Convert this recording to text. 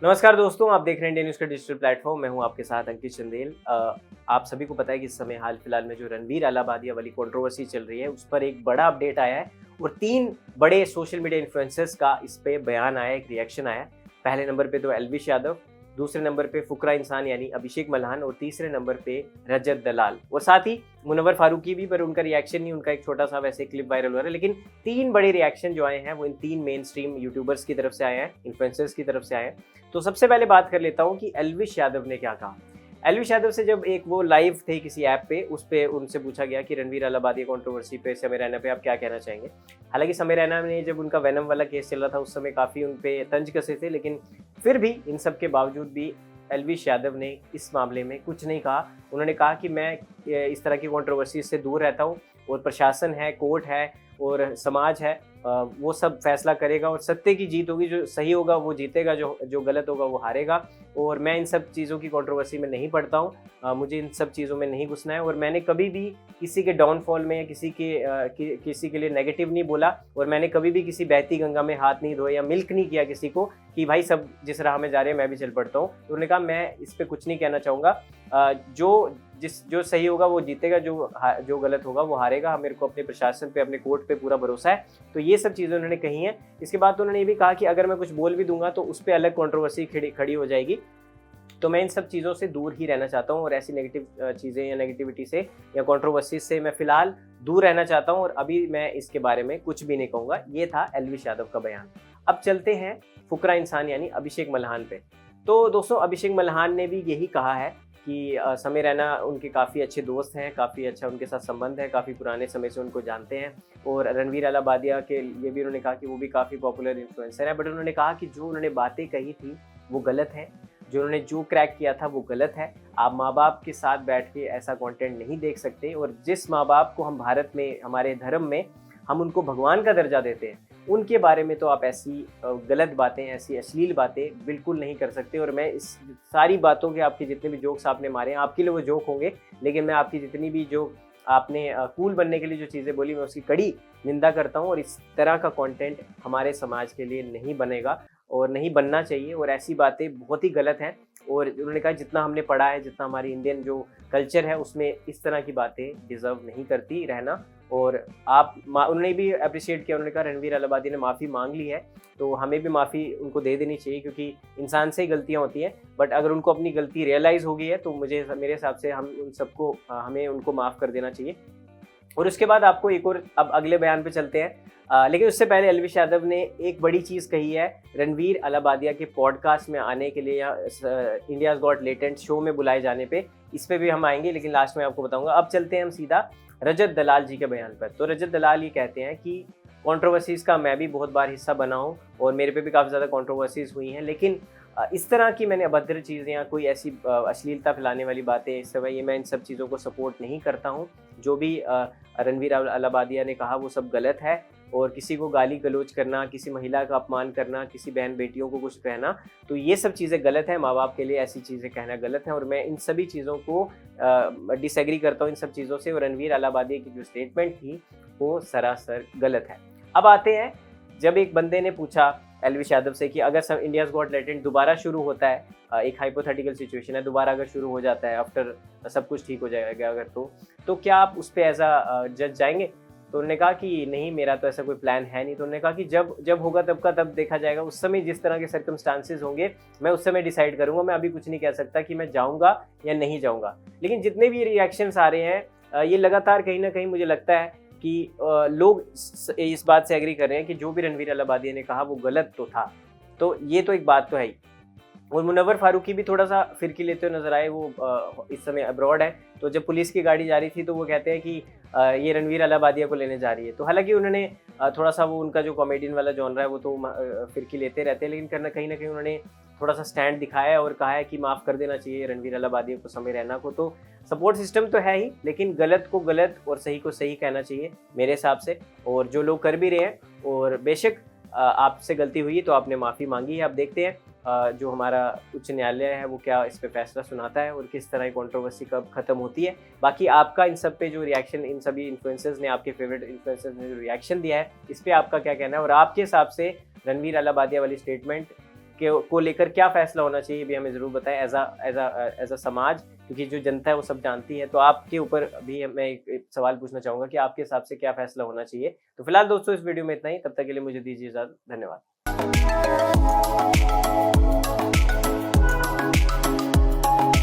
नमस्कार दोस्तों, आप देख रहे हैं इंडियन न्यूज़ का डिजिटल प्लेटफॉर्म। मैं हूं आपके साथ अंकित चंदेल। आप सभी को पता है कि इस समय हाल फिलहाल में जो रणवीर अलाहाबादिया वाली कंट्रोवर्सी चल रही है, उस पर एक बड़ा अपडेट आया है और 3 बड़े सोशल मीडिया इन्फ्लुएंसर्स का इस पे बयान आया, एक रिएक्शन आया। पहले नंबर पे तो एल्विश यादव, दूसरे नंबर पे फुकरा इंसान यानी अभिषेक मल्हान और तीसरे नंबर पे रजत दलाल और साथ ही मुनव्वर फारूकी भी, पर उनका रिएक्शन नहीं, उनका एक छोटा सा वैसे क्लिप वायरल हो रहा है। लेकिन 3 बड़े रिएक्शन जो आए हैं वो इन 3 मेन स्ट्रीम यूट्यूबर्स की तरफ से आए हैं, इन्फ्लुएंसर्स की तरफ से आए हैं। तो सबसे पहले बात कर लेता हूँ कि एल्विश यादव ने क्या कहा। एल्विश यादव से जब एक वो लाइव थे किसी ऐप पे, उस पे उनसे पूछा गया कि रणवीर अलाहाबादिया कंट्रोवर्सी पे, समय रैना पे आप क्या कहना चाहेंगे। हालांकि समय रैना ने जब उनका वेनम वाला केस चल रहा था उस समय काफ़ी उन पे तंज कसे थे, लेकिन फिर भी इन सब के बावजूद भी एल्विश यादव ने इस मामले में कुछ नहीं कहा। उन्होंने कहा कि मैं इस तरह की कंट्रोवर्सी से दूर रहता हूँ और प्रशासन है, कोर्ट है और समाज है, वो सब फैसला करेगा और सत्य की जीत होगी। जो सही होगा वो जीतेगा, जो गलत होगा वो हारेगा। और मैं इन सब चीज़ों की कंट्रोवर्सी में नहीं पड़ता हूँ, मुझे इन सब चीज़ों में नहीं घुसना है और मैंने कभी भी किसी के डाउनफॉल में या किसी के लिए नेगेटिव नहीं बोला और मैंने कभी भी किसी बहती गंगा में हाथ नहीं धोए या मिल्क नहीं किया किसी को कि भाई सब जिस राह में जा रहे हैं मैं भी चल पड़ता हूँ। तो उन्होंने कहा मैं इस पर कुछ नहीं कहना चाहूँगा, जो सही होगा वो जीतेगा, जो गलत होगा वो हारेगा। मेरे को अपने प्रशासन पे, अपने कोर्ट पे पूरा भरोसा है। तो ये सब चीज़ें उन्होंने कही हैं। इसके बाद तो उन्होंने ये भी कहा कि अगर मैं कुछ बोल भी दूंगा तो उस पर अलग कंट्रोवर्सी खड़ी हो जाएगी, तो मैं इन सब चीज़ों से दूर ही रहना चाहता हूँ और ऐसी नेगेटिव चीज़ें या नेगेटिविटी से या कंट्रोवर्सी से मैं फिलहाल दूर रहना चाहता हूँ और अभी मैं इसके बारे में कुछ भी नहीं कहूँगा। ये था एल्विश यादव का बयान। अब चलते हैं फुकरा इंसान यानी अभिषेक मल्हान पे। तो दोस्तों, अभिषेक मल्हान ने भी यही कहा है कि समय रैना उनके काफ़ी अच्छे दोस्त हैं, काफ़ी अच्छा उनके साथ संबंध है, काफ़ी पुराने समय से उनको जानते हैं और रणवीर अलाहाबादिया के लिए भी उन्होंने कहा कि वो भी काफ़ी पॉपुलर इन्फ्लुएंसर है। बट उन्होंने कहा कि जो उन्होंने बातें कही थी वो गलत है, जो उन्होंने जो क्रैक किया था वो गलत है। आप माँ बाप के साथ बैठ के ऐसा कंटेंट नहीं देख सकते और जिस माँ बाप को हम भारत में, हमारे धर्म में हम उनको भगवान का दर्जा देते हैं, उनके बारे में तो आप ऐसी गलत बातें, ऐसी अश्लील बातें बिल्कुल नहीं कर सकते। और मैं इस सारी बातों के, आपके जितने भी जोक्स आपने मारे हैं, आपके लिए वो जोक होंगे, लेकिन मैं आपकी जितनी भी जो आपने कूल बनने के लिए जो चीज़ें बोली, मैं उसकी कड़ी निंदा करता हूँ। और इस तरह का कंटेंट हमारे समाज के लिए नहीं बनेगा और नहीं बनना चाहिए और ऐसी बातें बहुत ही गलत हैं। और उन्होंने कहा जितना हमने पढ़ा है, जितना हमारी इंडियन जो कल्चर है उसमें इस तरह की बातें डिज़र्व नहीं करती रहना। और उन्होंने भी अप्रिशिएट किया। उन्होंने कहा रणवीर अलाहाबादी ने माफ़ी मांग ली है तो हमें भी माफ़ी उनको दे देनी चाहिए, क्योंकि इंसान से ही गलतियाँ होती हैं। बट अगर उनको अपनी गलती रियलाइज़ हो गई है तो मेरे हिसाब से हमें उनको माफ़ कर देना चाहिए। और उसके बाद आपको एक और, अब अगले बयान पे चलते हैं। लेकिन उससे पहले एल्विश यादव ने एक बड़ी चीज़ कही है रणवीर अलाहाबादिया के पॉडकास्ट में आने के लिए या इंडियाज़ गॉट टैलेंट शो में बुलाए जाने पे। इस पे भी हम आएंगे लेकिन लास्ट में आपको बताऊंगा। अब चलते हैं हम सीधा रजत दलाल जी के बयान पर। तो रजत दलाल ये कहते हैं कि कंट्रोवर्सीज़ का मैं भी बहुत बार हिस्सा बना हूँ और मेरे पे भी काफ़ी ज़्यादा कंट्रोवर्सीज़ हुई हैं, लेकिन इस तरह की मैंने अभद्र चीज़ें या कोई ऐसी अश्लीलता फैलाने वाली बातें, इस समय ये मैं इन सब चीज़ों को सपोर्ट नहीं करता हूँ। जो भी रणवीर अलाहाबादिया ने कहा वो सब गलत है और किसी को गाली गलौज करना, किसी महिला का अपमान करना, किसी बहन बेटियों को कुछ कहना, तो ये सब चीज़ें गलत हैं। माँ बाप के लिए ऐसी चीज़ें कहना गलत है और मैं इन सभी चीज़ों को डिसएग्री करता हूँ इन सब चीज़ों से। और रणवीर अलाहाबादिया की जो स्टेटमेंट थी वो सरासर गलत है। अब आते हैं, जब एक बंदे ने पूछा एल्विश यादव से कि अगर इंडियाज़ गॉट टैलेंट दोबारा शुरू होता है, एक हाइपोथेटिकल सिचुएशन है, दोबारा अगर शुरू हो जाता है, आफ्टर सब कुछ ठीक हो जाएगा अगर, तो क्या आप उस पर एज अ जज जाएंगे। तो उन्होंने कहा कि नहीं, मेरा तो ऐसा कोई प्लान है नहीं। तो उन्होंने कहा कि जब होगा तब का तब देखा जाएगा, उस समय जिस तरह के सर्कमस्टांसेस होंगे मैं उस समय डिसाइड करूंगा। मैं अभी कुछ नहीं कह सकता कि मैं जाऊंगा या नहीं जाऊंगा। लेकिन जितने भी रिएक्शंस आ रहे हैं ये लगातार कहीं ना कहीं मुझे लगता है कि लोग इस बात से एग्री कर रहे हैं कि जो भी रणवीर अलाहाबादिया ने कहा वो गलत तो था। तो ये तो एक बात तो है ही। और मुनव्वर फारूकी भी थोड़ा सा फिरकी लेते हुए नजर आए। वो इस समय अब्रॉड है, तो जब पुलिस की गाड़ी जा रही थी तो वो कहते हैं कि ये रणवीर अलाहाबादिया को लेने जा रही है। तो हालांकि उन्होंने थोड़ा सा, वो उनका जो कॉमेडियन वाला जॉनरा है वो तो फिरकी लेते रहते हैं, लेकिन कहीं ना कहीं उन्होंने थोड़ा सा स्टैंड दिखाया है और कहा है कि माफ़ कर देना चाहिए रणवीर अलाहाबादिया को, समय रैना को। तो सपोर्ट सिस्टम तो है ही, लेकिन गलत को गलत और सही को सही कहना चाहिए मेरे हिसाब से। और जो लोग कर भी रहे हैं, और बेशक आपसे गलती हुई तो आपने माफ़ी मांगी है। अब देखते हैं जो हमारा उच्च न्यायालय है वो क्या इस पे फैसला सुनाता है और किस तरह की कंट्रोवर्सी कब खत्म होती है। बाकी आपका इन सब पे जो रिएक्शन, इन सभी इन्फ्लुएंसर्स ने, आपके फेवरेट इन्फ्लुएंसर्स ने जो रिएक्शन दिया है, इस पे आपका क्या कहना है और आपके हिसाब से रणवीर अलाहाबादिया वाली स्टेटमेंट को लेकर क्या फैसला होना चाहिए, भी हमें ज़रूर बताएं एज अ समाज, क्योंकि जो जनता है वो सब जानती है। तो आपके ऊपर भी मैं एक सवाल पूछना चाहूँगा कि आपके हिसाब से क्या फैसला होना चाहिए। तो फिलहाल दोस्तों इस वीडियो में इतना ही, तब तक के लिए मुझे दीजिए इजाज़त। धन्यवाद।